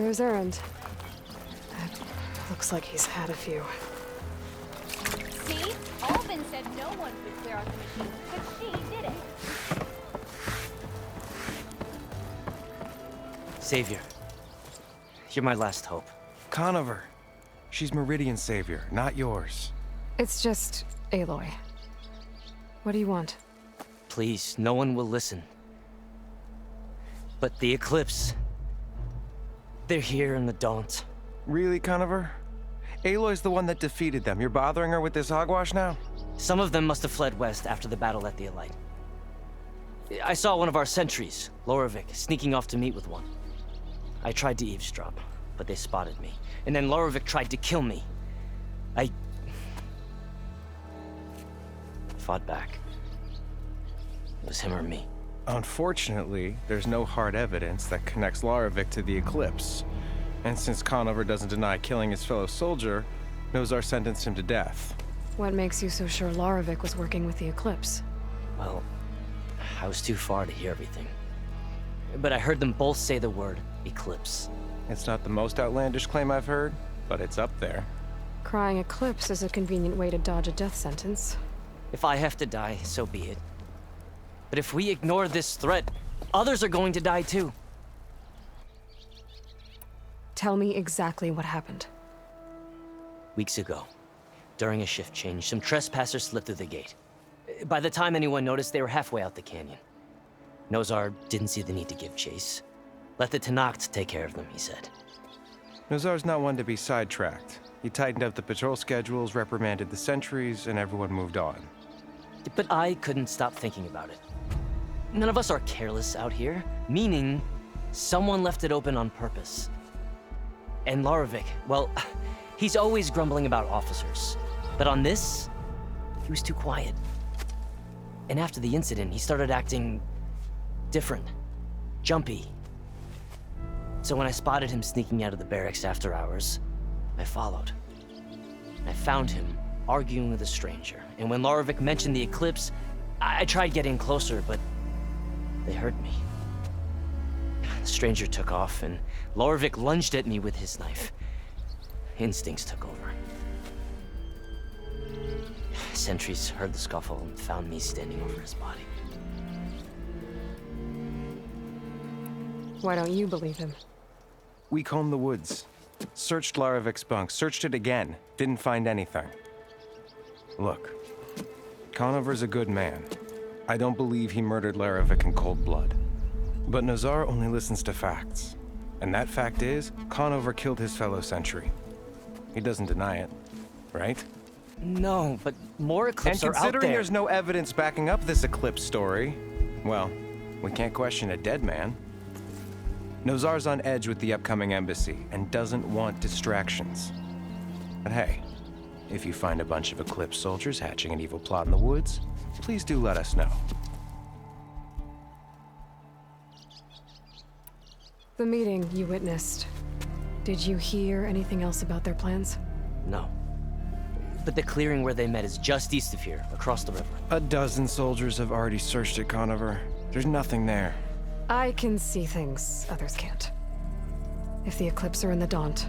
Rose errand. Looks like he's had a few. See? Alvin said no one could clear out the machine, but she did it. Savior, you're my last hope. Conover. She's Meridian's savior, not yours. It's just Aloy. What do you want? Please, no one will listen. But the Eclipse... they're here in the Daunt. Really, Conover? Aloy's the one that defeated them. You're bothering her with this hogwash now? Some of them must have fled west after the battle at the Elite. I saw one of our sentries, Lorevic, sneaking off to meet with one. I tried to eavesdrop, but they spotted me. And then Lorevic tried to kill me. I fought back. It was him or me. Unfortunately, there's no hard evidence that connects Lorevic to the Eclipse. And since Conover doesn't deny killing his fellow soldier, Nozar sentenced him to death. What makes you so sure Lorevic was working with the Eclipse? Well, I was too far to hear everything. But I heard them both say the word Eclipse. It's not the most outlandish claim I've heard, but it's up there. Crying Eclipse is a convenient way to dodge a death sentence. If I have to die, so be it. But if we ignore this threat, others are going to die too. Tell me exactly what happened. Weeks ago, during a shift change, some trespassers slipped through the gate. By the time anyone noticed, they were halfway out the canyon. Nozar didn't see the need to give chase. Let the Tenakth take care of them, he said. Nozar's not one to be sidetracked. He tightened up the patrol schedules, reprimanded the sentries, and everyone moved on. But I couldn't stop thinking about it. None of us are careless out here, meaning someone left it open on purpose. And Lorevic, well, he's always grumbling about officers. But on this, he was too quiet. And after the incident, he started acting different, jumpy. So when I spotted him sneaking out of the barracks after hours, I followed. I found him arguing with a stranger. And when Lorevic mentioned the Eclipse, I tried getting closer, but they heard me. The stranger took off, and Lorevic lunged at me with his knife. Instincts took over. Sentries heard the scuffle and found me standing over his body. Why don't you believe him? We combed the woods. Searched Larevic's bunk, searched it again. Didn't find anything. Look, Conover's a good man. I don't believe he murdered Larevic in cold blood. But Nozar only listens to facts. And that fact is, Conover killed his fellow sentry. He doesn't deny it, right? No, but more Eclipse are out there. And considering there's no evidence backing up this Eclipse story, well, we can't question a dead man. Nozar's on edge with the upcoming embassy and doesn't want distractions. But hey, if you find a bunch of Eclipse soldiers hatching an evil plot in the woods, please do let us know. The meeting you witnessed. Did you hear anything else about their plans? No. But the clearing where they met is just east of here, across the river. A dozen soldiers have already searched it, Conover. There's nothing there. I can see things others can't. If the Eclipse are in the Daunt,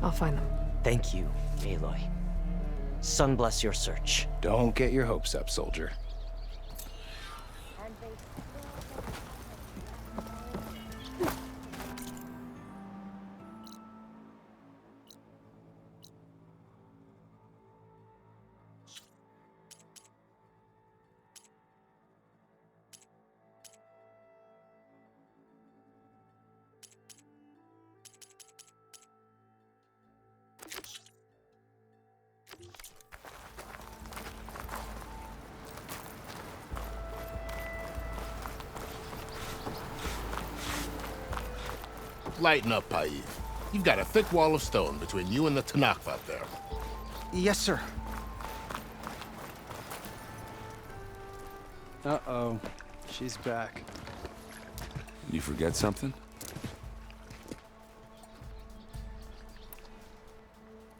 I'll find them. Thank you, Aloy. Sun bless your search. Don't get your hopes up, soldier. Lighten up, Paiv. You've got a thick wall of stone between you and the Tenakth out there. Yes, sir. Uh-oh. She's back. You forget something?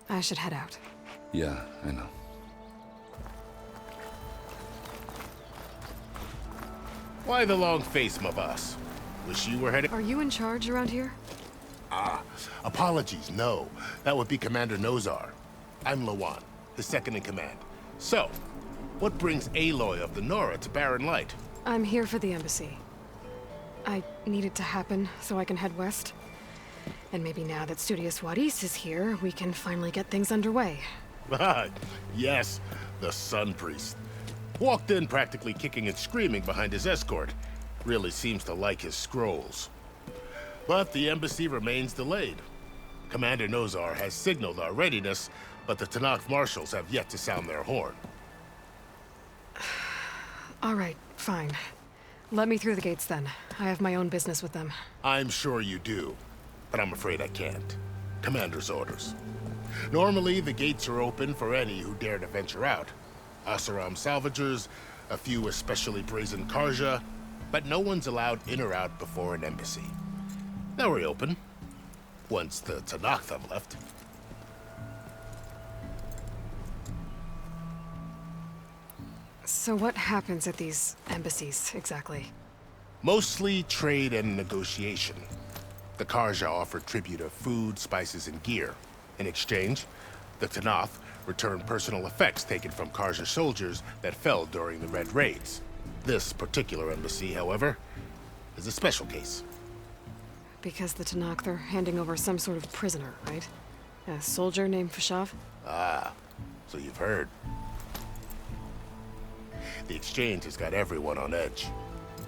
I should head out. Yeah, I know. Why the long face, my boss? Wish you were headed... Are you in charge around here? Ah, Apologies, no. That would be Commander Nozar. I'm Lawan, his second-in-command. So, what brings Aloy of the Nora to Barren Light? I'm here for the embassy. I need it to happen so I can head west. And maybe now that Studious Wadis is here, we can finally get things underway. Yes, the Sun Priest. Walked in practically kicking and screaming behind his escort. Really seems to like his scrolls. But the embassy remains delayed. Commander Nozar has signaled our readiness, but the Tanakh marshals have yet to sound their horn. All right, fine. Let me through the gates then. I have my own business with them. I'm sure you do, but I'm afraid I can't. Commander's orders. Normally, the gates are open for any who dare to venture out. Asaram salvagers, a few especially brazen Karja, but no one's allowed in or out before an embassy. They'll reopen, once the Tanakh have left. So what happens at these embassies, exactly? Mostly trade and negotiation. The Karja offer tribute of food, spices, and gear. In exchange, the Tanakh return personal effects taken from Karja soldiers that fell during the Red Raids. This particular embassy, however, is a special case. Because the Tanakh, they're handing over some sort of prisoner, right? A soldier named Fashav? Ah, so you've heard. The exchange has got everyone on edge.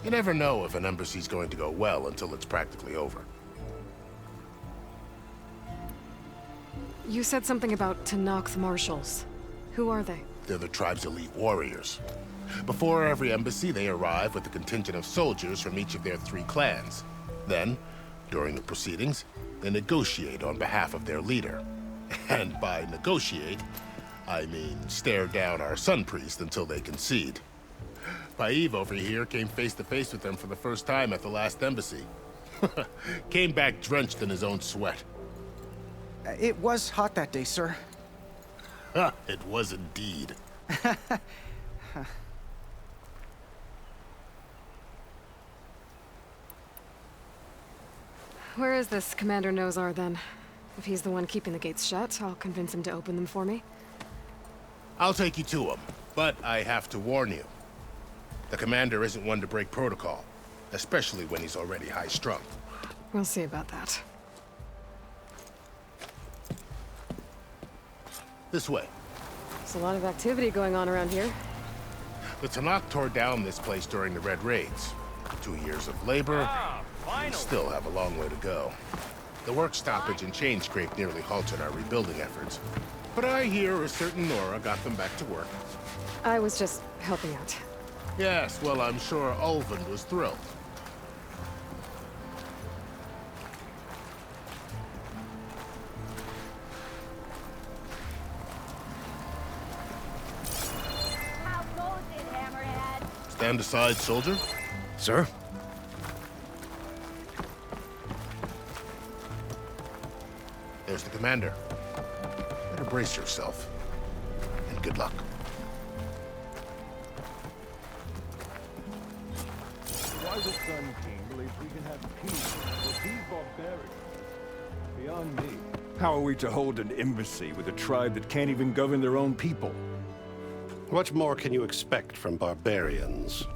You never know if an embassy's going to go well until it's practically over. You said something about Tanakh marshals. Who are they? They're the tribe's elite warriors. Before every embassy, they arrive with a contingent of soldiers from each of their 3 clans. Then, during the proceedings, they negotiate on behalf of their leader. And by negotiate, I mean stare down our Sun Priest until they concede. Paiv over here came face to face with them for the first time at the last embassy. Came back drenched in his own sweat. It was hot that day, sir. It was indeed. Where is this Commander Nozar, then? If he's the one keeping the gates shut, I'll convince him to open them for me. I'll take you to him, but I have to warn you. The commander isn't one to break protocol, especially when he's already high-strung. We'll see about that. This way. There's a lot of activity going on around here. The Tanakh tore down this place during the Red Raids. 2 years of labor, we still have a long way to go. The work stoppage and chain scrape nearly halted our rebuilding efforts. But I hear a certain Nora got them back to work. I was just helping out. Yes, well, I'm sure Ulvin was thrilled. How goes it, Hammerhead? Stand aside, soldier. Sir? There's the commander. Better brace yourself. And good luck. Why the Sun King believes we can have peace with these barbarians? Beyond me. How are we to hold an embassy with a tribe that can't even govern their own people? What more can you expect from barbarians?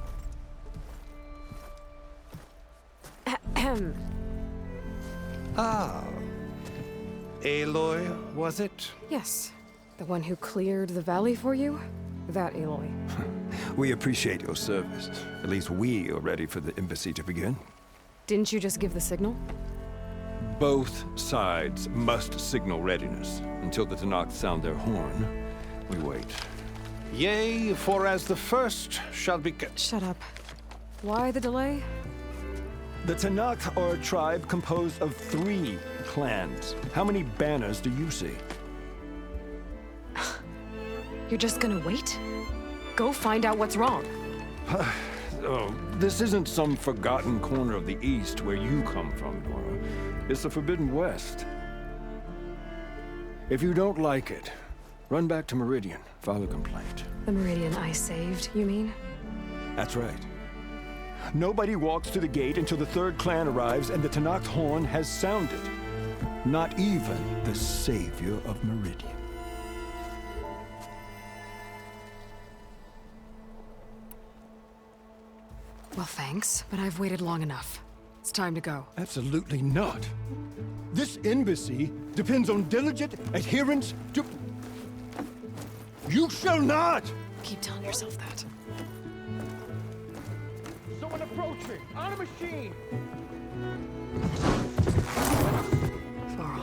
Ah. Aloy, was it? Yes. The one who cleared the valley for you? That Aloy. We appreciate your service. At least we are ready for the embassy to begin. Didn't you just give the signal? Both sides must signal readiness. Until the Tanakh sound their horn, we wait. Yea, for as the first shall be... Shut up. Why the delay? The Tanakh are a tribe composed of 3 clans. How many banners do you see? You're just gonna wait? Go find out what's wrong. Oh, this isn't some forgotten corner of the East where you come from, Nora. It's the Forbidden West. If you don't like it, run back to Meridian, file a complaint. The Meridian I saved, you mean? That's right. Nobody walks to the gate until the 3rd clan arrives and the Tanakh horn has sounded. Not even the savior of Meridian. Well, thanks, but I've waited long enough. It's time to go. Absolutely not. This embassy depends on diligent adherence to... You shall not! Keep telling yourself that. Someone approaching! On a machine! Varl.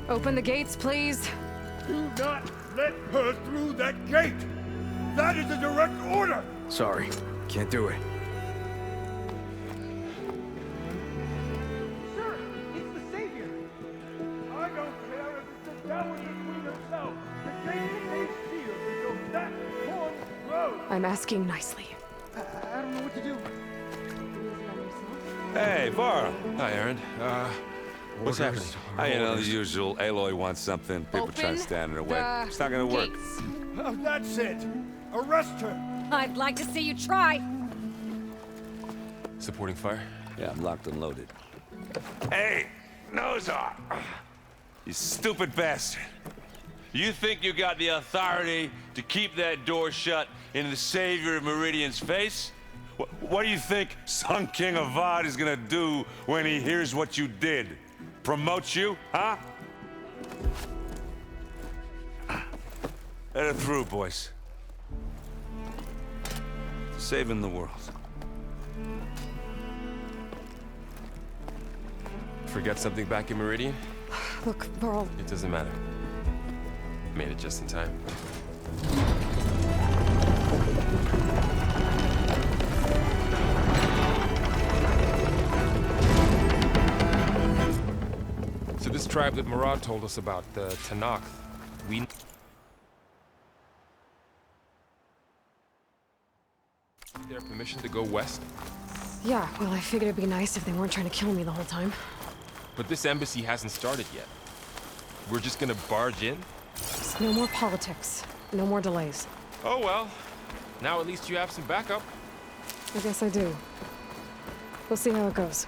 Open the gates, please. Do not let her through that gate! That is a direct order! Sorry, can't do it. Sir, it's the savior! I don't care if it's the Dowager Queen herself! The gate stays sealed until that horn grows! I'm asking nicely. I don't know what to do. Hey, Varl. Hi, Aaron. What's happening? You know, the usual. Aloy wants something. People try to stand in her way. It's not gonna work. That's it! Arrest her! I'd like to see you try. Supporting fire? Yeah, I'm locked and loaded. Hey, Nozar! You stupid bastard. You think you got the authority to keep that door shut in the savior of Meridian's face? What do you think Sun King Avad is gonna do when he hears what you did? Promote you, huh? Let it through, boys. Saving the world. Forget something back in Meridian? Look, Varl. It doesn't matter. Made it just in time. So this tribe that Murad told us about, the Tanakh, we... their permission to go west? Yeah, well, I figured it'd be nice if they weren't trying to kill me the whole time. But this embassy hasn't started yet. We're just gonna barge in? Just no more politics. No more delays. Oh well. Now at least you have some backup. I guess I do. We'll see how it goes.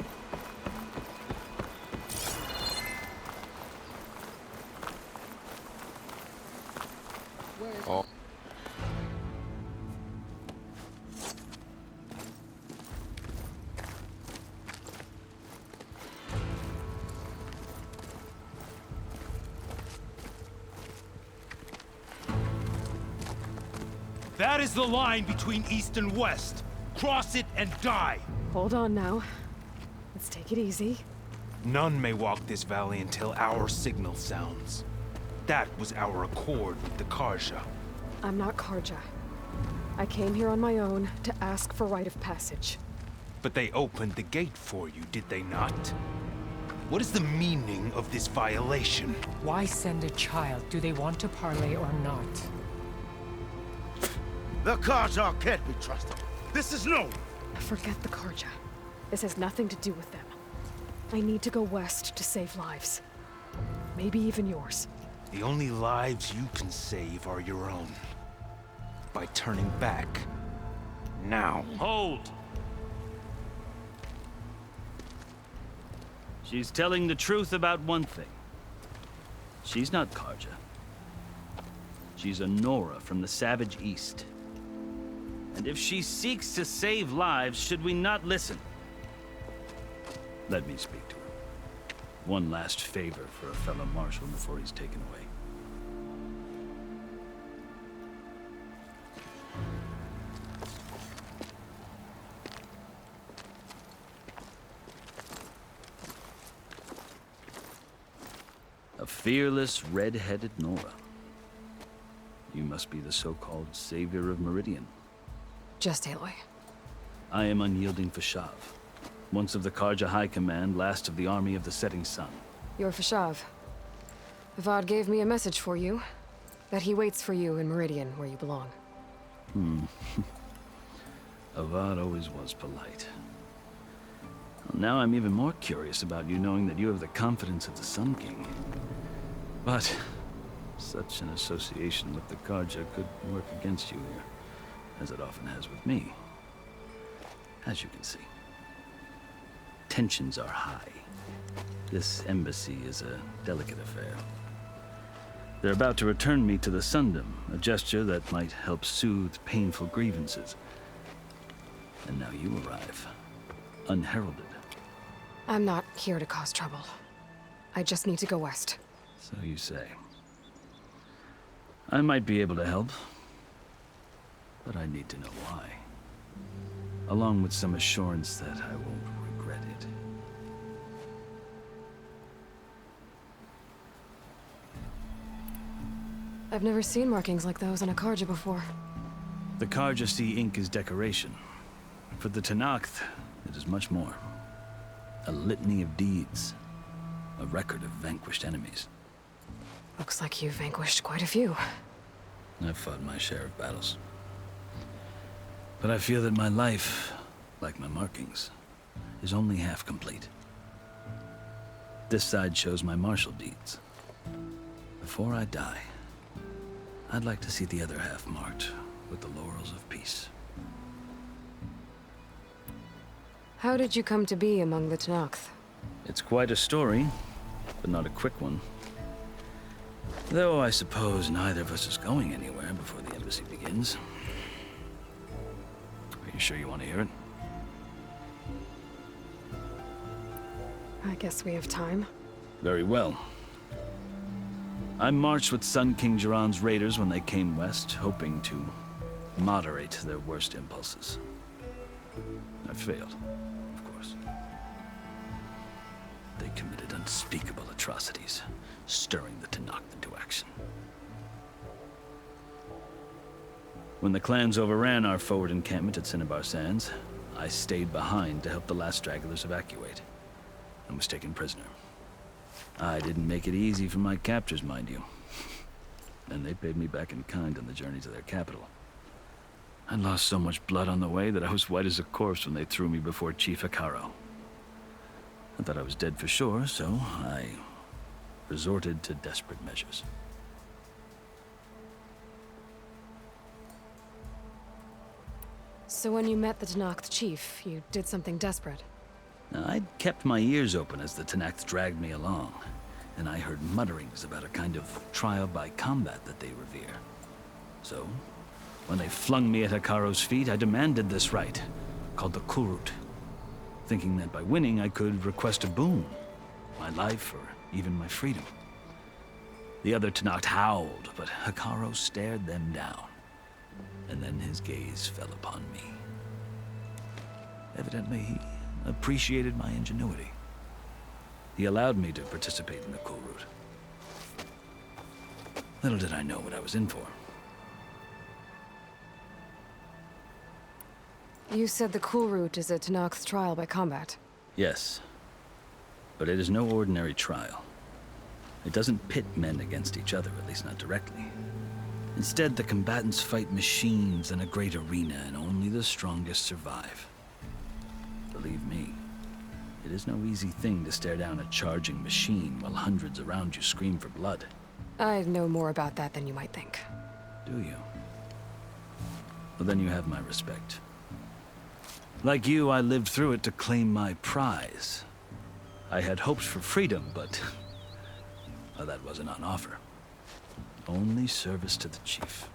Oh. That is the line between East and West. Cross it and die. Hold on now. Let's take it easy. None may walk this valley until our signal sounds. That was our accord with the Karja. I'm not Karja. I came here on my own to ask for rite of passage. But they opened the gate for you, did they not? What is the meaning of this violation? Why send a child? Do they want to parley or not? The Karja can't be trusted. This is no. Forget the Karja. This has nothing to do with them. I need to go west to save lives. Maybe even yours. The only lives you can save are your own. By turning back. Now. Hold! She's telling the truth about one thing. She's not Karja. She's a Nora from the Savage East. And if she seeks to save lives, should we not listen? Let me speak to her. One last favor for a fellow marshal before he's taken away. A fearless, red-headed Nora. You must be the so-called savior of Meridian. Just Aloy. I am unyielding Fashav. Once of the Karja High Command, last of the army of the Setting Sun. You're Fashav. Avad gave me a message for you. That he waits for you in Meridian, where you belong. Avad always was polite. Well, now I'm even more curious about you knowing that you have the confidence of the Sun King. But Such an association with the Karja could work against you here, as it often has with me. As you can see, tensions are high. This embassy is a delicate affair. They're about to return me to the Sundom, a gesture that might help soothe painful grievances. And now you arrive, unheralded. I'm not here to cause trouble. I just need to go west. So you say. I might be able to help, but I need to know why. Along with some assurance that I won't regret it. I've never seen markings like those on a Karja before. The Karja see ink as decoration. For the Tenakth, it is much more. A litany of deeds. A record of vanquished enemies. Looks like you've vanquished quite a few. I've fought my share of battles. But I feel that my life, like my markings, is only half complete. This side shows my martial deeds. Before I die, I'd like to see the other half marked with the laurels of peace. How did you come to be among the Tenakth? It's quite a story, but not a quick one. Though I suppose neither of us is going anywhere before the embassy begins. Are you sure you want to hear it? I guess we have time. Very well. I marched with Sun King Jiran's raiders when they came west, hoping to moderate their worst impulses. I failed, of course. They committed unspeakable atrocities, stirring the Tenakth into action. When the clans overran our forward encampment at Cinnabar Sands, I stayed behind to help the last stragglers evacuate, and was taken prisoner. I didn't make it easy for my captors, mind you. And they paid me back in kind on the journey to their capital. I lost so much blood on the way that I was white as a corpse when they threw me before Chief Hekaro. I thought I was dead for sure, so I resorted to desperate measures. So when you met the Tenakth chief, you did something desperate? I'd kept my ears open as the Tenakth dragged me along, and I heard mutterings about a kind of trial by combat that they revere. So, when they flung me at Hekaro's feet, I demanded this rite, called the Kulrut, thinking that by winning I could request a boon, my life or even my freedom. The other Tenakth howled, but Hekaro stared them down, and then his gaze fell upon me. Evidently, he appreciated my ingenuity. He allowed me to participate in the Kulrut. Little did I know what I was in for. You said the Kulrut is a Tenakth trial by combat. Yes, but it is no ordinary trial. It doesn't pit men against each other, at least not directly. Instead, the combatants fight machines in a great arena, and only the strongest survive. Believe me, it is no easy thing to stare down a charging machine while hundreds around you scream for blood. I know more about that than you might think. Do you? Well, then you have my respect. Like you, I lived through it to claim my prize. I had hoped for freedom, but well, that wasn't on offer. Only service to the chief.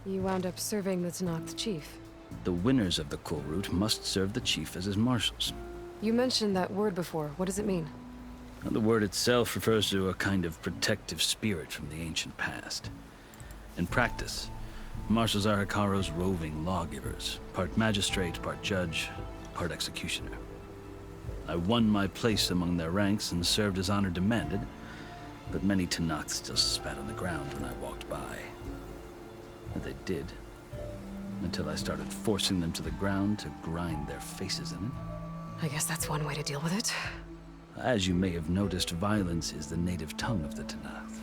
You wound up serving the Tenakth chief. The winners of the Kulrut must serve the chief as his marshals. You mentioned that word before. What does it mean? Now, the word itself refers to a kind of protective spirit from the ancient past. In practice, marshals are Hekaro's roving lawgivers, part magistrate, part judge, part executioner. I won my place among their ranks and served as honor demanded, but many Tenakth still spat on the ground when I walked by. And they did, until I started forcing them to the ground to grind their faces in it. I guess that's one way to deal with it. As you may have noticed, violence is the native tongue of the Tenakth.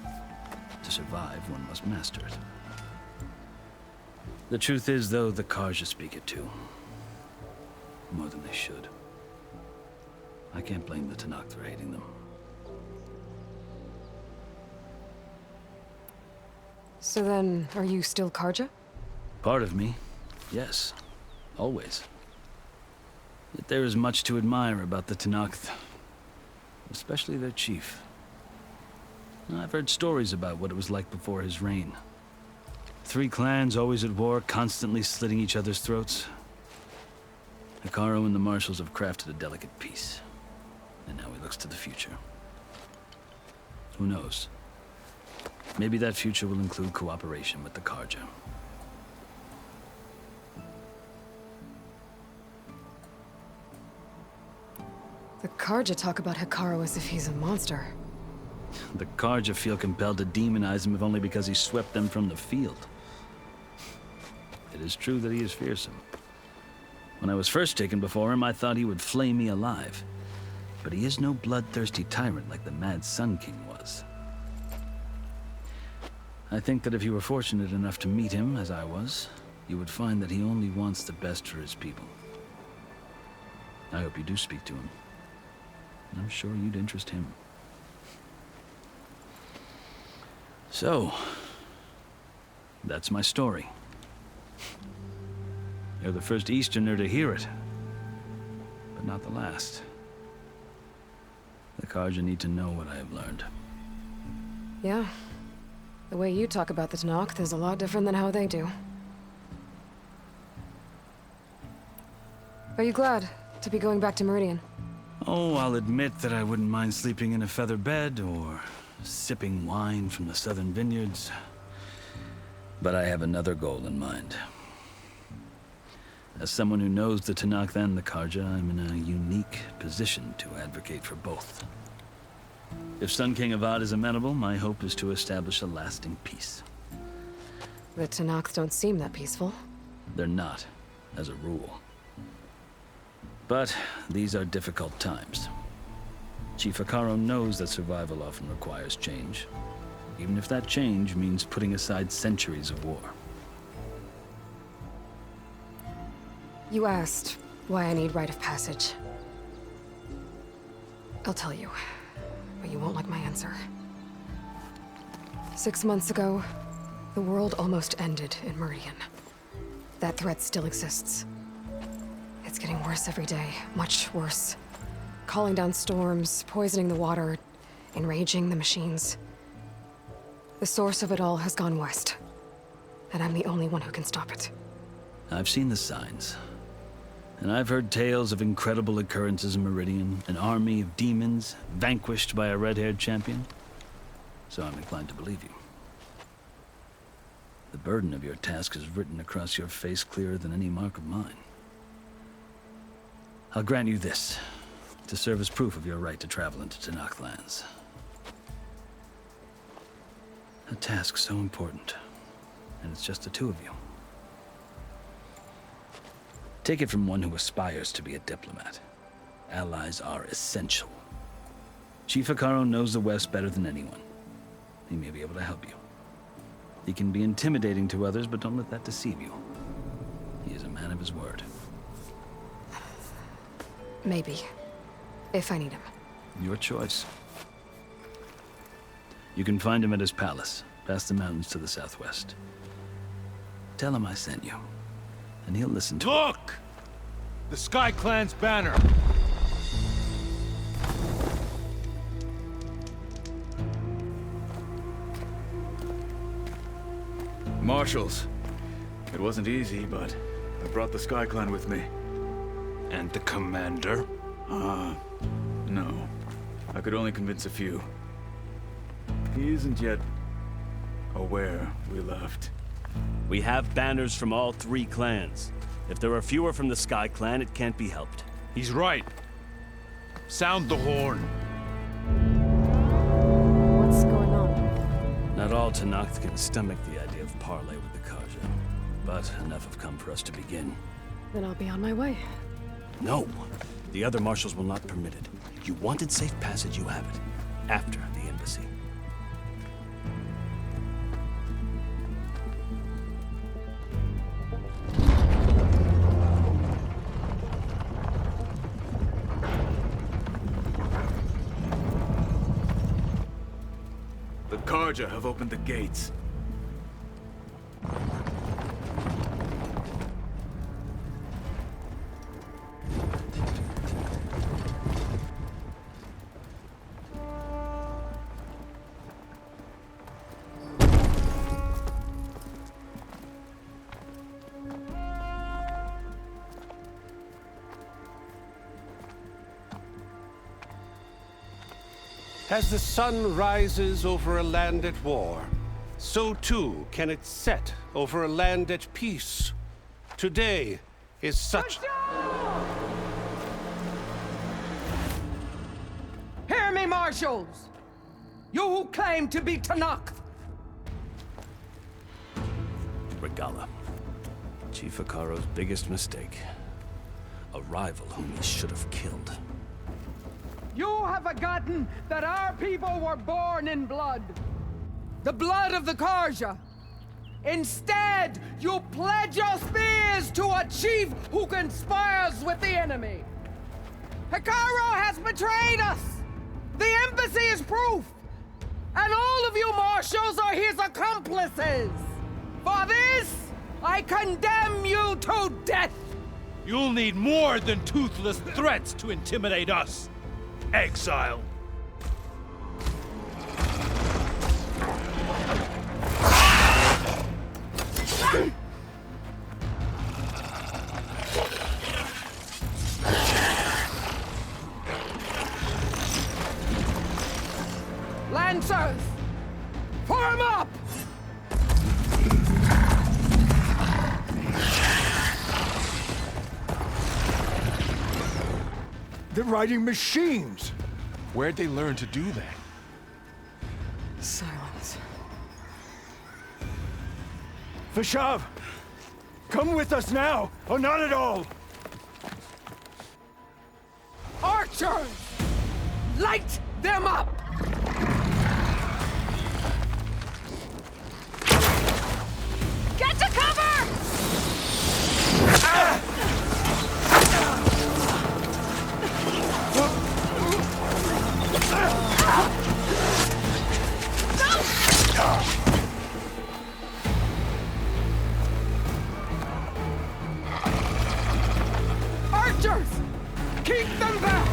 To survive, one must master it. The truth is, though, the Karja speak it too. More than they should. I can't blame the Tenakth for hating them. So then, are you still Karja? Part of me, yes. Always. Yet there is much to admire about the Tenakth. Especially their chief. I've heard stories about what it was like before his reign. 3 clans always at war, constantly slitting each other's throats. Hekarro and the Marshals have crafted a delicate peace. And now he looks to the future. Who knows? Maybe that future will include cooperation with the Karja. The Karja talk about Hekarro as if he's a monster. The Karja feel compelled to demonize him if only because he swept them from the field. It is true that he is fearsome. When I was first taken before him, I thought he would flay me alive. But he is no bloodthirsty tyrant like the Mad Sun King was. I think that if you were fortunate enough to meet him, as I was, you would find that he only wants the best for his people. I hope you do speak to him. I'm sure you'd interest him. So, that's my story. You're the first Easterner to hear it, but not the last. The Karja need to know what I have learned. Yeah. The way you talk about the Tenakth is a lot different than how they do. Are you glad to be going back to Meridian? Oh, I'll admit that I wouldn't mind sleeping in a feather bed or sipping wine from the southern vineyards. But I have another goal in mind. As someone who knows the Tenakth and the Karja, I'm in a unique position to advocate for both. If Sun King Avad is amenable, my hope is to establish a lasting peace. The Tenakth don't seem that peaceful. They're not, as a rule. But these are difficult times. Chief Hekarro knows that survival often requires change, even if that change means putting aside centuries of war. You asked why I need rite of passage. I'll tell you, but you won't like my answer. 6 months ago, the world almost ended in Meridian. That threat still exists. It's getting worse every day, much worse. Calling down storms, poisoning the water, enraging the machines. The source of it all has gone west, and I'm the only one who can stop it. I've seen the signs. And I've heard tales of incredible occurrences in Meridian, an army of demons vanquished by a red-haired champion. So I'm inclined to believe you. The burden of your task is written across your face clearer than any mark of mine. I'll grant you this, to serve as proof of your right to travel into Tenakth lands. A task so important, and it's just the 2 of you. Take it from one who aspires to be a diplomat. Allies are essential. Chief Hekarro knows the West better than anyone. He may be able to help you. He can be intimidating to others, but don't let that deceive you. He is a man of his word. Maybe. If I need him. Your choice. You can find him at his palace, past the mountains to the southwest. Tell him I sent you, and he'll listen to Look! The Sky Clan's banner! Marshals. It wasn't easy, but I brought the Sky Clan with me. And the commander? No. I could only convince a few. He isn't yet aware we left. We have banners from all 3 clans. If there are fewer from the Sky Clan, it can't be helped. He's right. Sound the horn. What's going on? Not all Tenakth can stomach the idea of parley with the Karja, but enough have come for us to begin. Then I'll be on my way. No. The other marshals will not permit it. You wanted safe passage, you have it. After the embassy. The Karja have opened the gates. As the sun rises over a land at war, so too can it set over a land at peace. Today is such... Hear me, marshals! You who claim to be Tanakh! Regala. Chief Akaro's biggest mistake. A rival whom he should have killed. You have forgotten that our people were born in blood. The blood of the Karja. Instead, you pledge your spears to a chief who conspires with the enemy. Hekarro has betrayed us! The embassy is proof! And all of you marshals are his accomplices! For this, I condemn you to death! You'll need more than toothless threats to intimidate us. Exile. Lancers! Form up! They're riding machines! Where'd they learn to do that? Silence. Vashav! Come with us now, or not at all! Archers! Light them up! Get to cover! Archers! Keep them back!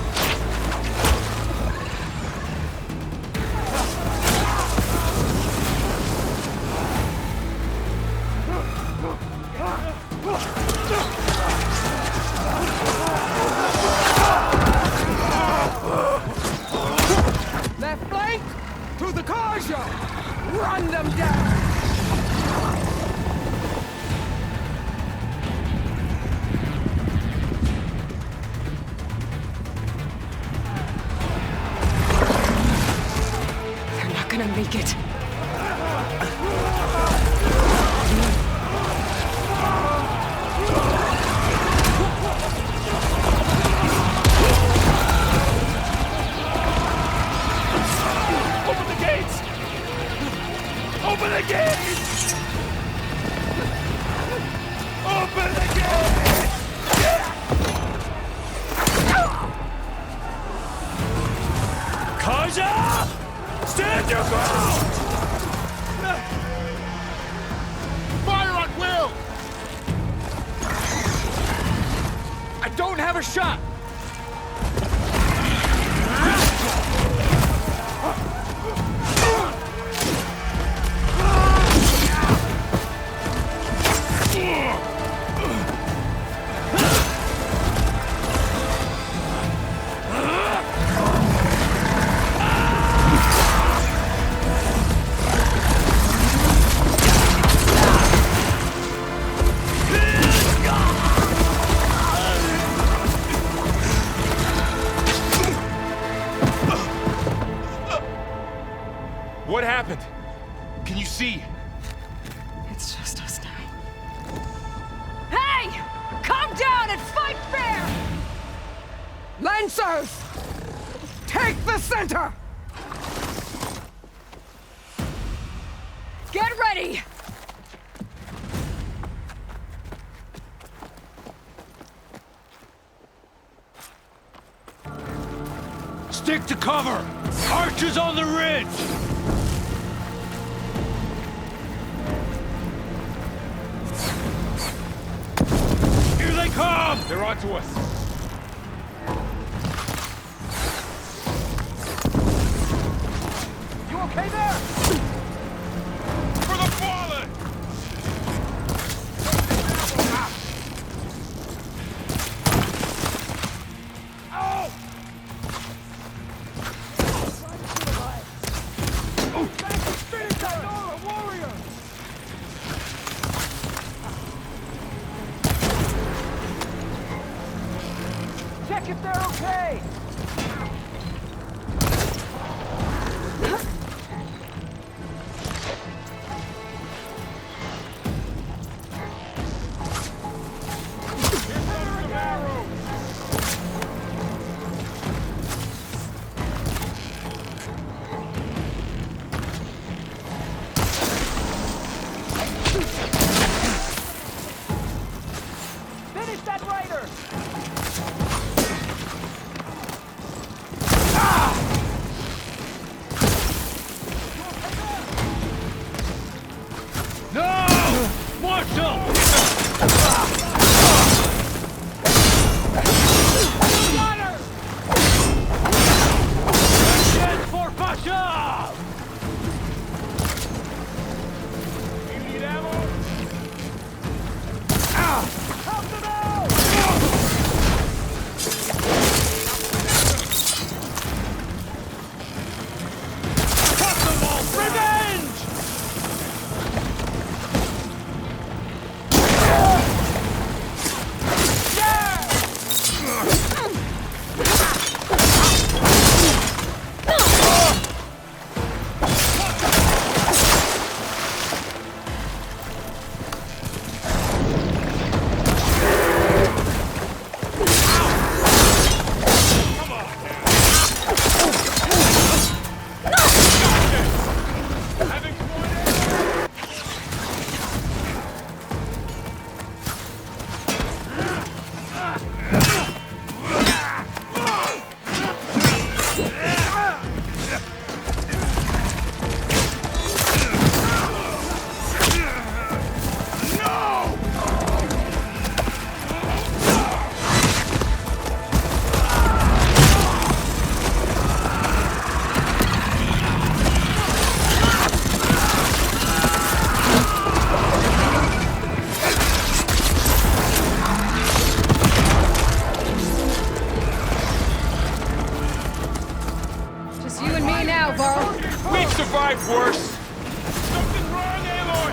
Left flank to the Karja! Run them down! They're not gonna make it. Open the gates! Open the gates! Open the gates! Karja! Stand your ground! Fire at will! I don't have a shot! What happened? Can you see? It's just us now. Hey! Calm down and fight fair! Lancers! Take the center! Get ready! Stick to cover! Archers on the ridge! Here they come! They're onto us. You okay there? For the fallen! Oh! Check if they're okay! Finish that rider! No! Marshal! Attention for Pasha! You need ammo? Help them out! Cut them all! Revenge! Just you and me now, Varl. We've survived worse. Something wrong, Aloy.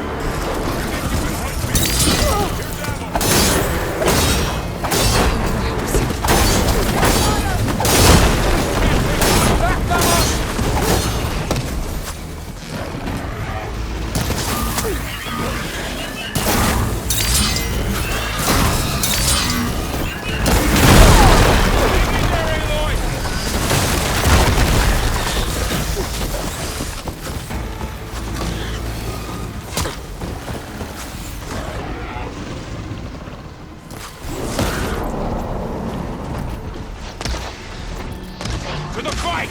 To the fight!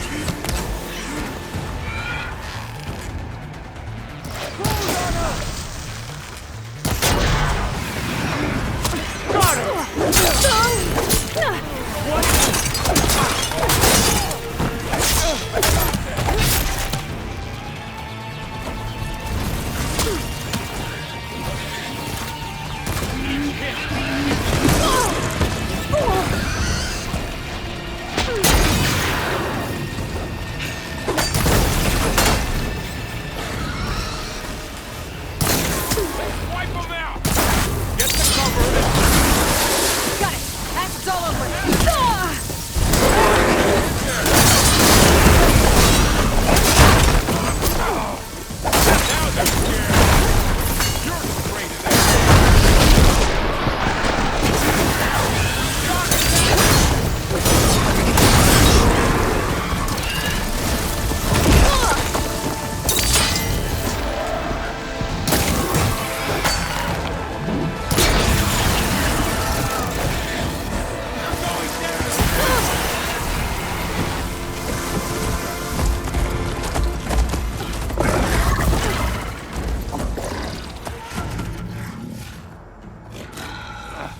Wipe them out! Get the cover! Got it! That's all over! Now they're scared! You're afraid of that!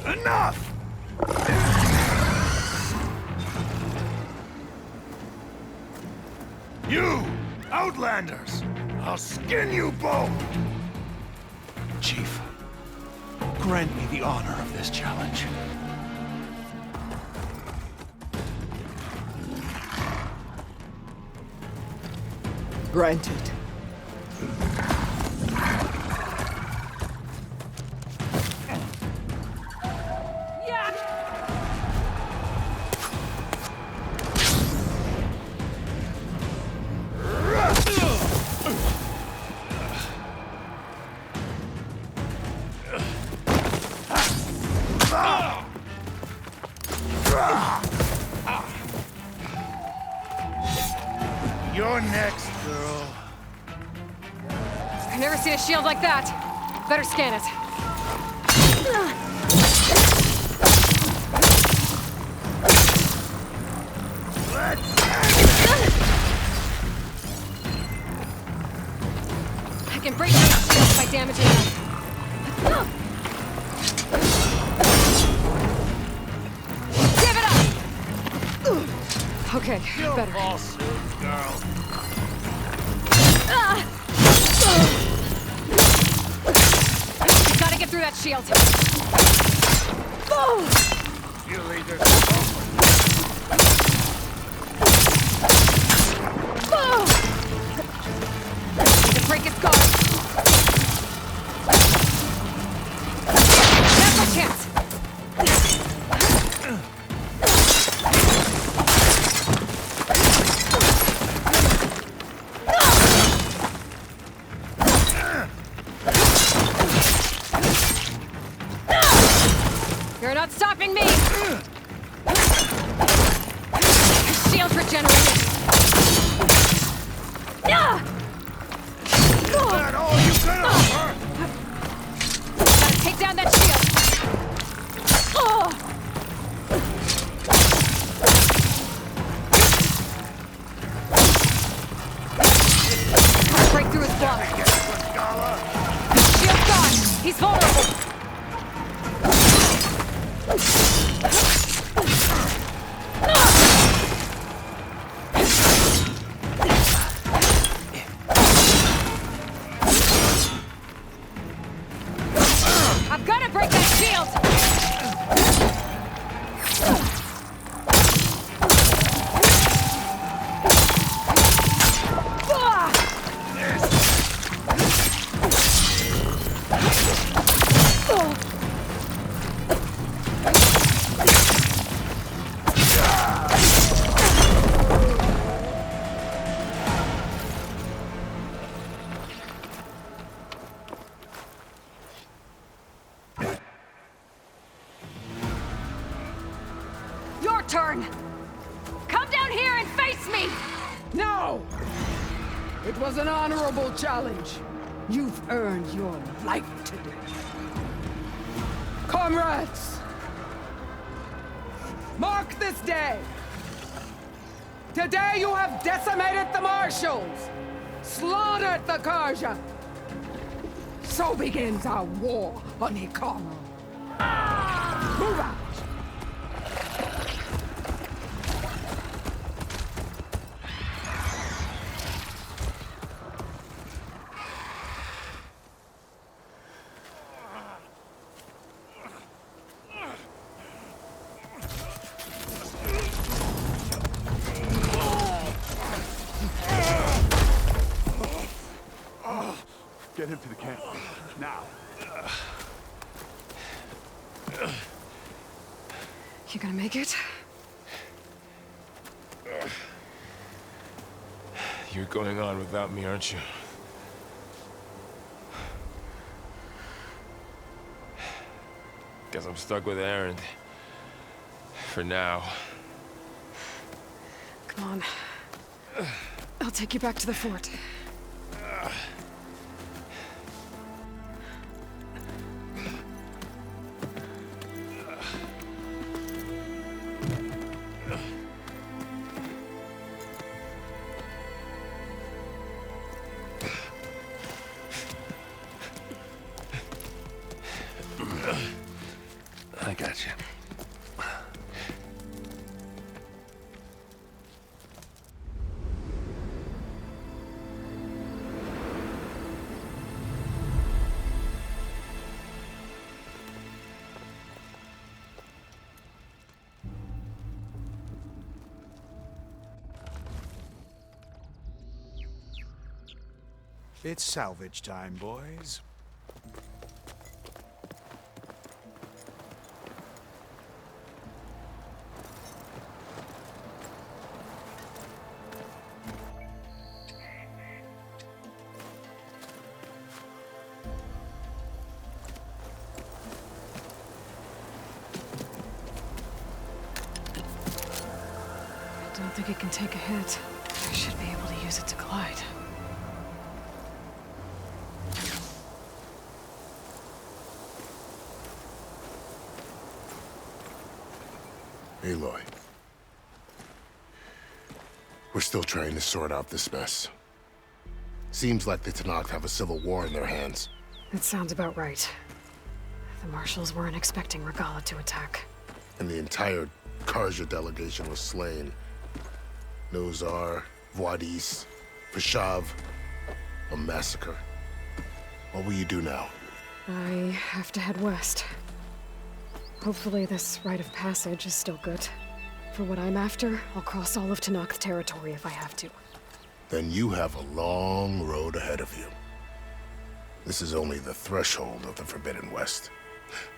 Enough! You, Outlanders! I'll skin you both! Chief, grant me the honor of this challenge. Granted. You're next, girl. I've never seen a shield like that. Better scan it. I can break through the shield by damaging them. Give it up! Okay, better. Fall soon, girl. Gotta get through that shield. You leaders. The break is gone. That's our chance. You're not stopping me! Shield regenerated! That all you can offer? Gotta take down that shield! Gotta break through his block! Shield's gone! He's vulnerable! I've got to break that shield! Your turn! Come down here and face me! No! It was an honorable challenge. You've earned your life today. Comrades! Mark this day! Today you have decimated the Marshals! Slaughtered the Karja! So begins our war on Hikaru. Move out! Get him to the camp. Now. You gonna make it? You're going on without me, aren't you? Guess I'm stuck with Aaron. For now. Come on. I'll take you back to the fort. I got you. It's salvage time, boys. I don't think it can take a hit. I should be able to use use it to glide. Aloy. We're still trying to sort out this mess. Seems like the Tenakth have a civil war in their hands. That sounds about right. The marshals weren't expecting Regalla to attack. And the entire Karja delegation was slain. Nozar, Voidis, Fashav. A massacre. What will you do now? I have to head west. Hopefully this rite of passage is still good. For what I'm after, I'll cross all of Tenakth territory if I have to. Then you have a long road ahead of you. This is only the threshold of the Forbidden West.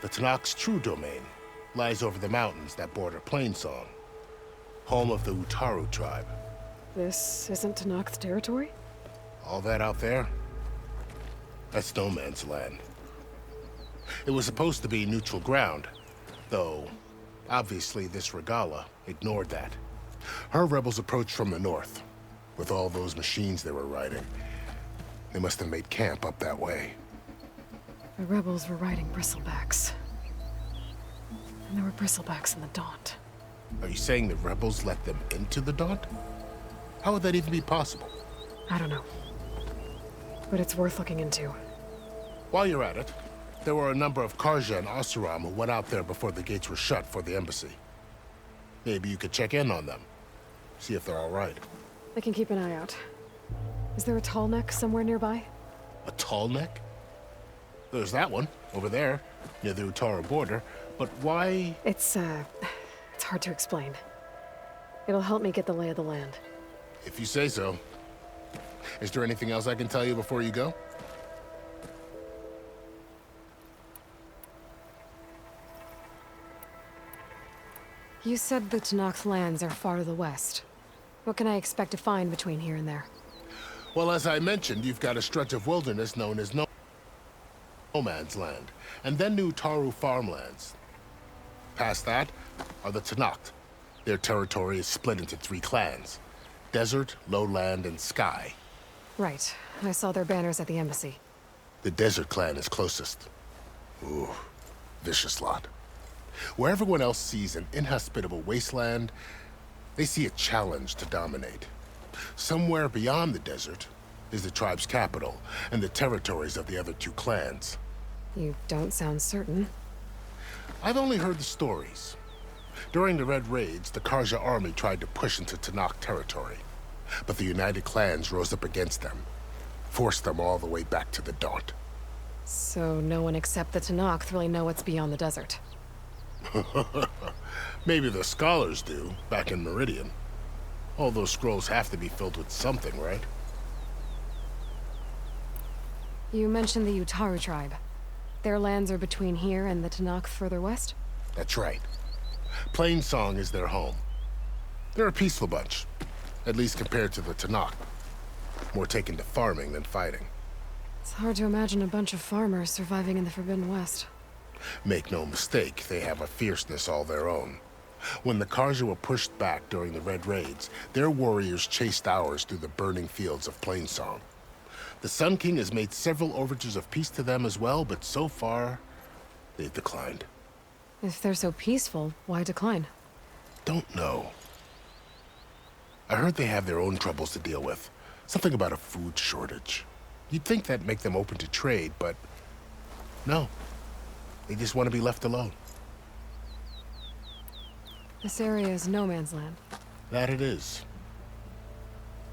The Tenakth's true domain lies over the mountains that border Plainsong, home of the Utaru tribe. This isn't Tenakth territory? All that out there? That's no man's land. It was supposed to be neutral ground, though obviously this Regalla ignored that. Her rebels approached from the north. With all those machines they were riding, they must have made camp up that way. The rebels were riding bristlebacks. And there were bristlebacks in the Daunt. Are you saying the rebels let them into the Daunt? How would that even be possible? I don't know. But it's worth looking into. While you're at it, there were a number of Karja and Oseram who went out there before the gates were shut for the embassy. Maybe you could check in on them. See if they're all right. I can keep an eye out. Is there a tall neck somewhere nearby? A tall neck? There's that one, over there, near the Utaru border. But why? It's hard to explain. It'll help me get the lay of the land. If you say so. Is there anything else I can tell you before you go? You said the Tenakth lands are far to the west. What can I expect to find between here and there? Well, as I mentioned, you've got a stretch of wilderness known as No Man's Land, and then the Utaru farmlands. Past that are the Tenakth. Their territory is split into 3 clans: Desert, Lowland, and Sky. Right. I saw their banners at the embassy. The Desert clan is closest. Ooh, vicious lot. Where everyone else sees an inhospitable wasteland, they see a challenge to dominate. Somewhere beyond the desert is the tribe's capital and the territories of the other 2 clans. You don't sound certain. I've only heard the stories. During the Red Raids, the Karja army tried to push into Tenakth territory, but the united clans rose up against them, forced them all the way back to the Daunt. So no one except the Tenakth really know what's beyond the desert. Maybe the scholars do, back in Meridian. All those scrolls have to be filled with something, right? You mentioned the Utaru tribe. Their lands are between here and the Tenakth further west? That's right. Plainsong is their home. They're a peaceful bunch, at least compared to the Tenakth. More taken to farming than fighting. It's hard to imagine a bunch of farmers surviving in the Forbidden West. Make no mistake, they have a fierceness all their own. When the Karja were pushed back during the Red Raids, their warriors chased ours through the burning fields of Plainsong. The Sun King has made several overtures of peace to them as well, but so far, they've declined. If they're so peaceful, why decline? Don't know. I heard they have their own troubles to deal with. Something about a food shortage. You'd think that'd make them open to trade, but no. They just want to be left alone. This area is no man's land. That it is.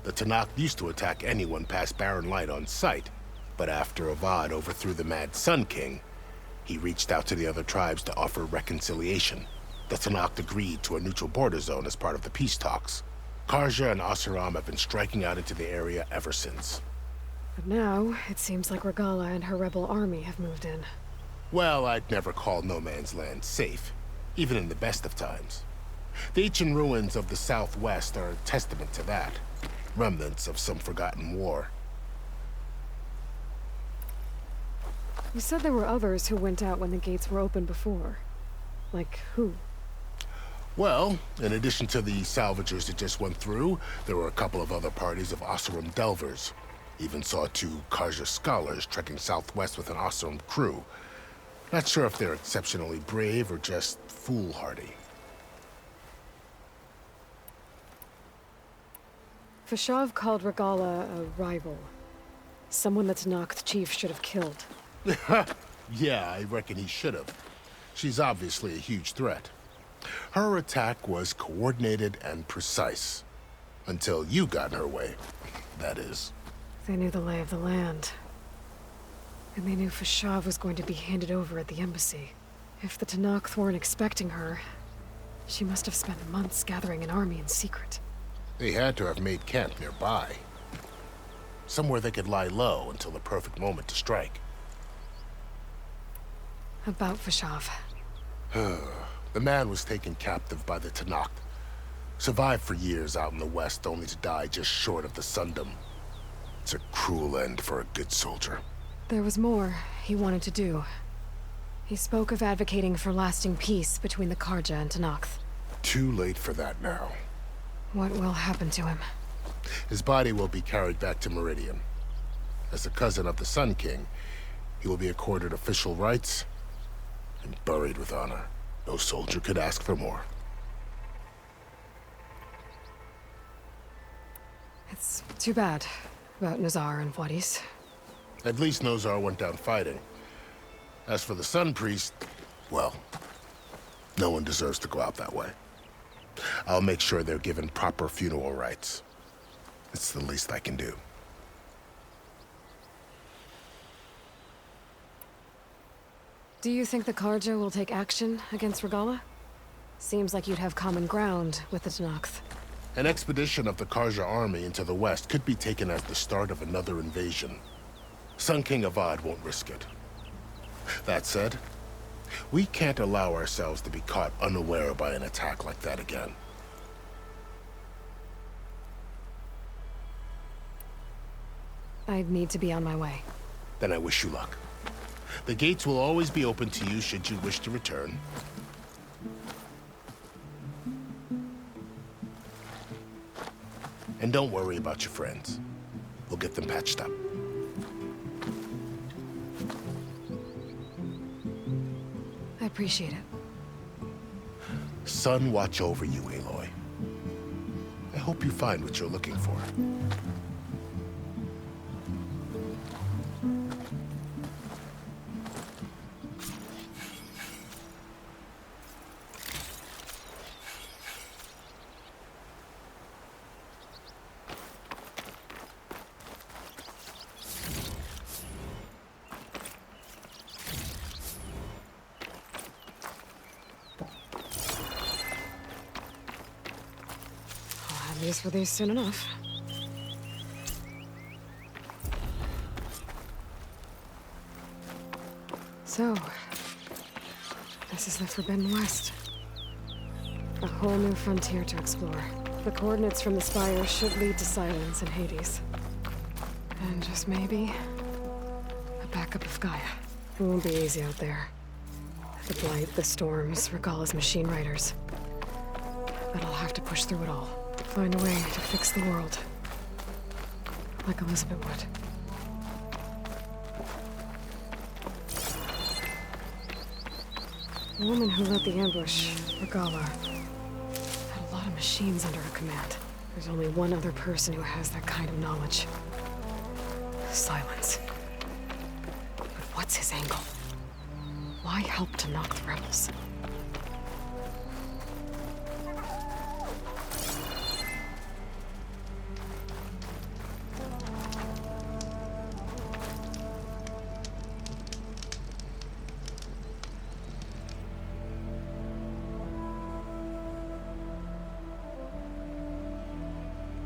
The Tenakth used to attack anyone past Barren Light on sight, but after Avad overthrew the Mad Sun King, he reached out to the other tribes to offer reconciliation. The Tenakth agreed to a neutral border zone as part of the peace talks. Karja and Oseram have been striking out into the area ever since. But now, it seems like Regalla and her rebel army have moved in. Well, I'd never call No Man's Land safe, even in the best of times. The ancient ruins of the Southwest are a testament to that. Remnants of some forgotten war. You said there were others who went out when the gates were open before. Like who? Well, in addition to the salvagers that just went through, there were a couple of other parties of Oseram delvers. Even saw 2 Karja scholars trekking southwest with an Oseram crew. Not sure if they're exceptionally brave or just foolhardy. Fashav called Regala a rival. Someone that Tanakh chief should have killed. Yeah, I reckon he should have. She's obviously a huge threat. Her attack was coordinated and precise. Until you got in her way, that is. They knew the lay of the land. And they knew Fashav was going to be handed over at the embassy. If the Tanakh weren't expecting her, she must have spent months gathering an army in secret. They had to have made camp nearby. Somewhere they could lie low until the perfect moment to strike. About Fashav. The man was taken captive by the Tanakh. Survived for years out in the west, only to die just short of the Sundom. It's a cruel end for a good soldier. There was more he wanted to do. He spoke of advocating for lasting peace between the Karja and Tanakh. Too late for that now. What will happen to him? His body will be carried back to Meridian. As the cousin of the Sun King, he will be accorded official rights and buried with honor. No soldier could ask for more. It's too bad about Nazar and Wadis. At least Nozar went down fighting. As for the Sun Priest, well, no one deserves to go out that way. I'll make sure they're given proper funeral rites. It's the least I can do. Do you think the Karja will take action against Regala? Seems like you'd have common ground with the Tanakh. An expedition of the Karja army into the west could be taken as the start of another invasion. Sun King Avad won't risk it. That said, we can't allow ourselves to be caught unaware by an attack like that again. I'd need to be on my way. Then I wish you luck. The gates will always be open to you should you wish to return. And don't worry about your friends. We'll get them patched up. I appreciate it. Sun watch over you, Aloy. I hope you find what you're looking for. Use for these soon enough. So, this is the Forbidden West. A whole new frontier to explore. The coordinates from the spire should lead to Silence and Hades. And just maybe, a backup of Gaia. It won't be easy out there. The blight, the storms, Regala's machine riders. But I'll have to push through it all. Find a way to fix the world. Like Elizabeth would. The woman who led the ambush, Regala, had a lot of machines under her command. There's only one other person who has that kind of knowledge. Silence. But what's his angle? Why help to knock the rebels?